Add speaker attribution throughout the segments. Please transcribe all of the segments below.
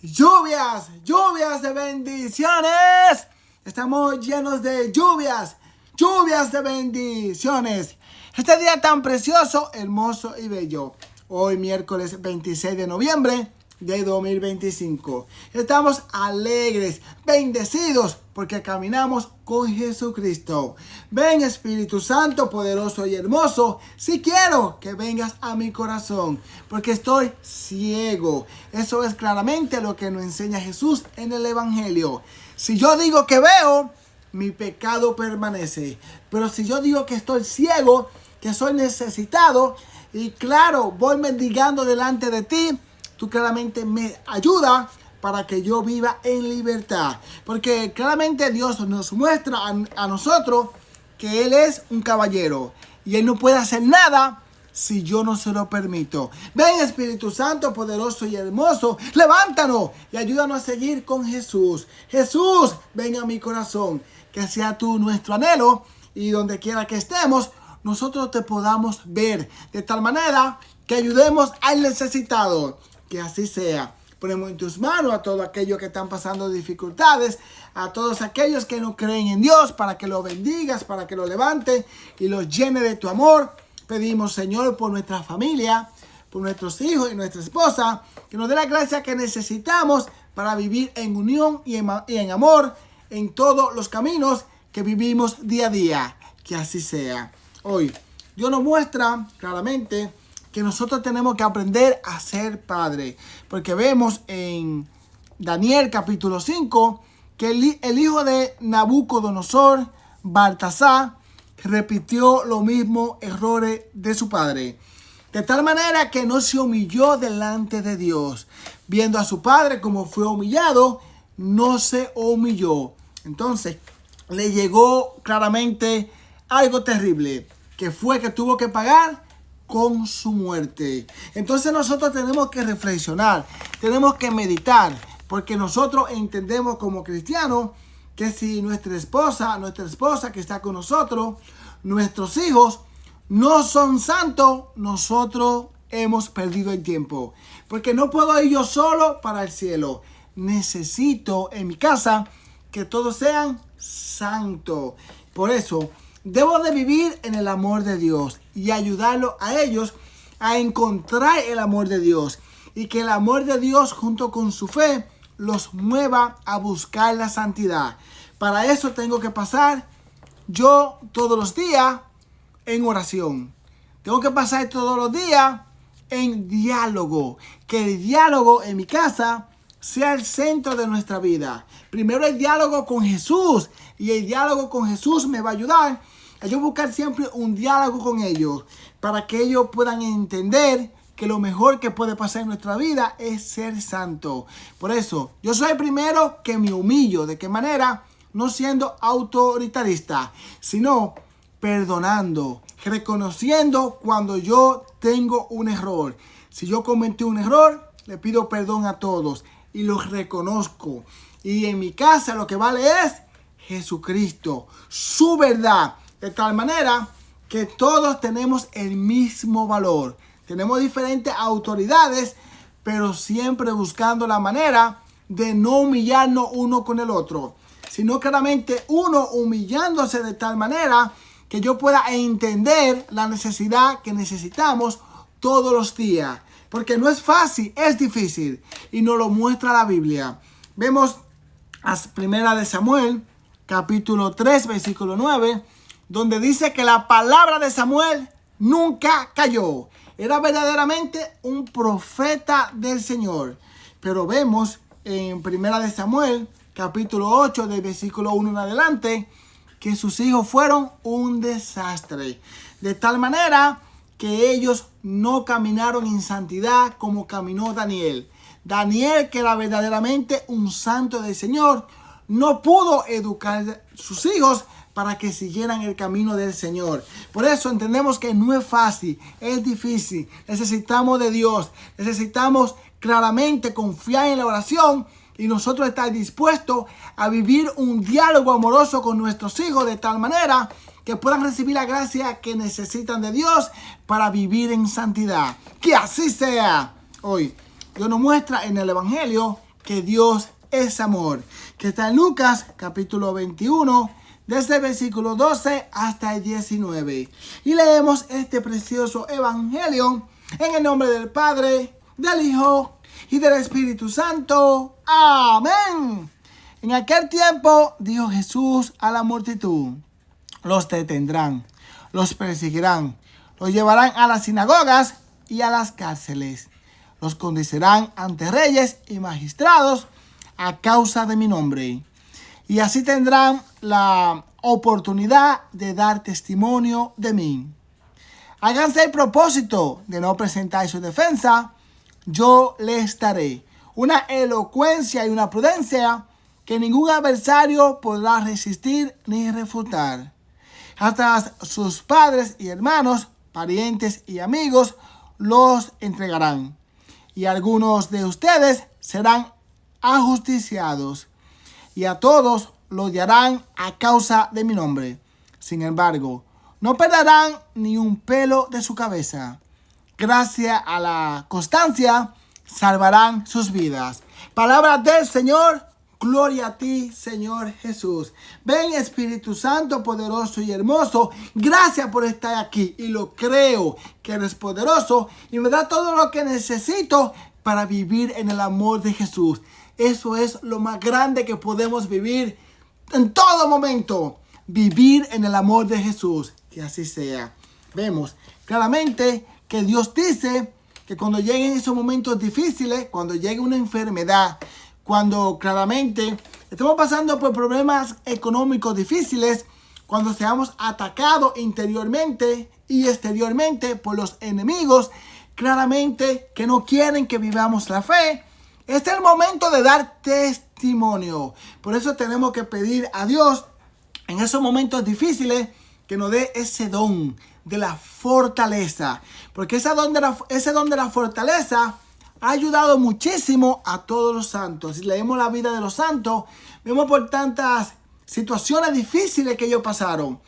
Speaker 1: Lluvias de bendiciones. Estamos llenos de lluvias de bendiciones. Este día tan precioso, hermoso y bello. Hoy miércoles 26 de noviembre de 2025. Estamos alegres, bendecidos, porque caminamos con Jesucristo. Ven, Espíritu Santo, poderoso y hermoso, si quiero que vengas a mi corazón, porque estoy ciego. Eso es claramente lo que nos enseña Jesús en el Evangelio. Si yo digo que veo, mi pecado permanece. Pero si yo digo que estoy ciego, que soy necesitado, y claro, voy mendigando delante de ti, tú claramente me ayudas para que yo viva en libertad. Porque claramente Dios nos muestra a nosotros que Él es un caballero. Y Él no puede hacer nada si yo no se lo permito. Ven, Espíritu Santo, poderoso y hermoso, levántanos y ayúdanos a seguir con Jesús. Jesús, ven a mi corazón. Que sea tú nuestro anhelo y donde quiera que estemos, nosotros te podamos ver. De tal manera que ayudemos al necesitado. Que así sea. Ponemos en tus manos a todos aquellos que están pasando dificultades, a todos aquellos que no creen en Dios, para que lo bendigas, para que lo levante y los llene de tu amor. Pedimos, Señor, por nuestra familia, por nuestros hijos y nuestra esposa, que nos dé la gracia que necesitamos para vivir en unión y en amor en todos los caminos que vivimos día a día. Que así sea. Hoy, Dios nos muestra claramente que nosotros tenemos que aprender a ser padre. Porque vemos en Daniel capítulo 5 que el hijo de Nabucodonosor, Baltasar, repitió los mismos errores de su padre. De tal manera que no se humilló delante de Dios. Viendo a su padre como fue humillado, no se humilló. Entonces le llegó claramente algo terrible, que fue que tuvo que pagar con su muerte. Entonces nosotros tenemos que reflexionar, tenemos que meditar, porque nosotros entendemos como cristianos que si nuestra esposa que está con nosotros, nuestros hijos no son santos, nosotros hemos perdido el tiempo. Porque no puedo ir yo solo para el cielo. Necesito en mi casa que todos sean santos. Por eso debo de vivir en el amor de Dios y ayudarlo a ellos a encontrar el amor de Dios. Y que el amor de Dios junto con su fe los mueva a buscar la santidad. Para eso tengo que pasar yo todos los días en oración. Tengo que pasar todos los días en diálogo. Que el diálogo en mi casa sea el centro de nuestra vida. Primero el diálogo con Jesús. Y el diálogo con Jesús me va a ayudar a yo buscar siempre un diálogo con ellos. Para que ellos puedan entender que lo mejor que puede pasar en nuestra vida es ser santo. Por eso, yo soy el primero que me humillo. ¿De qué manera? No siendo autoritarista, sino perdonando, reconociendo cuando yo tengo un error. Si yo cometí un error, le pido perdón a todos y los reconozco. Y en mi casa lo que vale es Jesucristo, su verdad. De tal manera que todos tenemos el mismo valor. Tenemos diferentes autoridades, pero siempre buscando la manera de no humillarnos uno con el otro, sino claramente uno humillándose de tal manera que yo pueda entender la necesidad que necesitamos todos los días. Porque no es fácil, es difícil. Y nos lo muestra la Biblia. Vemos a Primera de Samuel, capítulo 3, versículo 9, donde dice que la palabra de Samuel nunca cayó. Era verdaderamente un profeta del Señor. Pero vemos en Primera de Samuel, capítulo 8, del versículo 1 en adelante, que sus hijos fueron un desastre. De tal manera que ellos no caminaron en santidad como caminó Daniel. Daniel, que era verdaderamente un santo del Señor, no pudo educar a sus hijos para que siguieran el camino del Señor. Por eso entendemos que no es fácil, es difícil. Necesitamos de Dios, necesitamos claramente confiar en la oración y nosotros estar dispuestos a vivir un diálogo amoroso con nuestros hijos de tal manera que puedan recibir la gracia que necesitan de Dios para vivir en santidad. Que así sea. Hoy Dios nos muestra en el Evangelio que Dios es amor, que está en Lucas capítulo 21, desde el versículo 12 hasta el 19. Y leemos este precioso evangelio en el nombre del Padre, del Hijo y del Espíritu Santo. Amén. En aquel tiempo dijo Jesús a la multitud: los detendrán, los perseguirán, los llevarán a las sinagogas y a las cárceles. Los conducirán ante reyes y magistrados a causa de mi nombre. Y así tendrán la oportunidad de dar testimonio de mí. Háganse el propósito de no presentar su defensa. Yo les daré una elocuencia y una prudencia que ningún adversario podrá resistir ni refutar. Hasta sus padres y hermanos, parientes y amigos los entregarán. Y algunos de ustedes serán ajusticiados, y a todos los odiarán a causa de mi nombre. Sin embargo, no perderán ni un pelo de su cabeza. Gracias a la constancia, salvarán sus vidas. Palabra del Señor. Gloria a ti, Señor Jesús. Ven, Espíritu Santo, poderoso y hermoso. Gracias por estar aquí. Y lo creo que eres poderoso y me da todo lo que necesito para vivir en el amor de Jesús. Eso es lo más grande que podemos vivir en todo momento. Vivir en el amor de Jesús. Que así sea. Vemos claramente que Dios dice que cuando lleguen esos momentos difíciles, cuando llegue una enfermedad, cuando claramente estamos pasando por problemas económicos difíciles, cuando seamos atacados interiormente y exteriormente por los enemigos, claramente que no quieren que vivamos la fe, es el momento de dar testimonio. Por eso tenemos que pedir a Dios en esos momentos difíciles que nos dé ese don de la fortaleza, porque ese don de la fortaleza ha ayudado muchísimo a todos los santos. Si leemos la vida de los santos, vemos por tantas situaciones difíciles que ellos pasaron.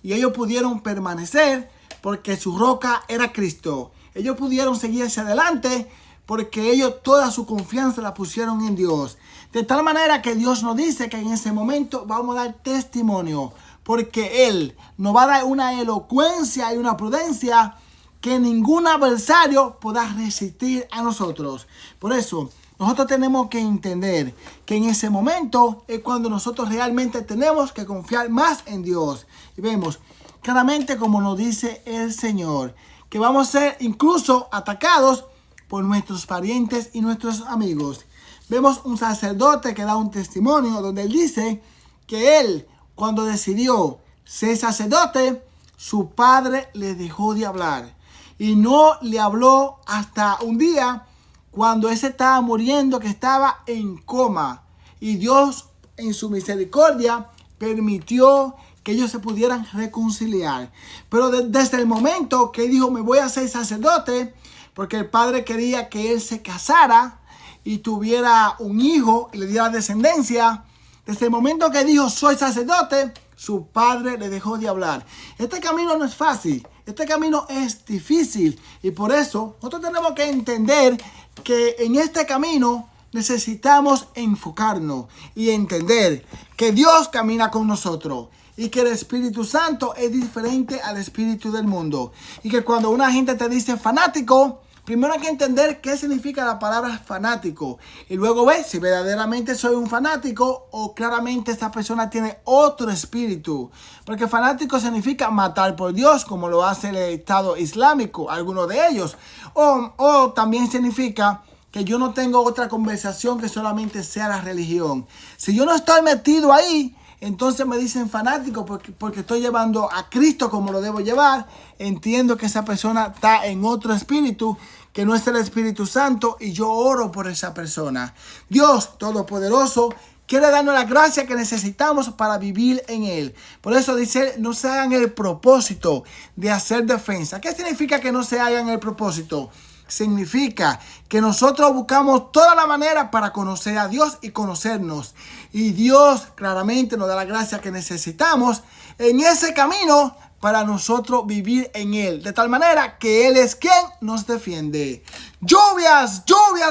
Speaker 1: Y ellos pudieron permanecer porque su roca era Cristo. Ellos pudieron seguir hacia adelante porque ellos toda su confianza la pusieron en Dios. De tal manera que Dios nos dice que en ese momento vamos a dar testimonio. Porque Él nos va a dar una elocuencia y una prudencia que ningún adversario pueda resistir a nosotros. Por eso, nosotros tenemos que entender que en ese momento es cuando nosotros realmente tenemos que confiar más en Dios. Y vemos claramente como nos dice el Señor, que vamos a ser incluso atacados por nuestros parientes y nuestros amigos. Vemos un sacerdote que da un testimonio donde él dice que él, cuando decidió ser sacerdote, su padre le dejó de hablar. Y no le habló hasta un día cuando él se estaba muriendo, que estaba en coma. Y Dios, en su misericordia, permitió que ellos se pudieran reconciliar. Pero desde el momento que él dijo, me voy a ser sacerdote, porque el padre quería que él se casara y tuviera un hijo y le diera descendencia. Desde el momento que dijo, soy sacerdote, su padre le dejó de hablar. Este camino no es fácil. Este camino es difícil y por eso nosotros tenemos que entender que en este camino necesitamos enfocarnos y entender que Dios camina con nosotros y que el Espíritu Santo es diferente al espíritu del mundo. Y que cuando una gente te dice fanático, primero hay que entender qué significa la palabra fanático. Y luego ver si verdaderamente soy un fanático o claramente esta persona tiene otro espíritu. Porque fanático significa matar por Dios, como lo hace el Estado Islámico, algunos de ellos. O también significa que yo no tengo otra conversación que solamente sea la religión. Si yo no estoy metido ahí, entonces me dicen fanático porque estoy llevando a Cristo como lo debo llevar. Entiendo que esa persona está en otro espíritu que no es el Espíritu Santo y yo oro por esa persona. Dios Todopoderoso quiere darnos la gracia que necesitamos para vivir en Él. Por eso dice, no se hagan el propósito de hacer defensa. ¿Qué significa que no se hagan el propósito? Significa que nosotros buscamos toda la manera para conocer a Dios y conocernos. Y Dios claramente nos da la gracia que necesitamos en ese camino para nosotros vivir en Él. De tal manera que Él es quien nos defiende. Lluvias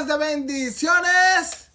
Speaker 1: de bendiciones.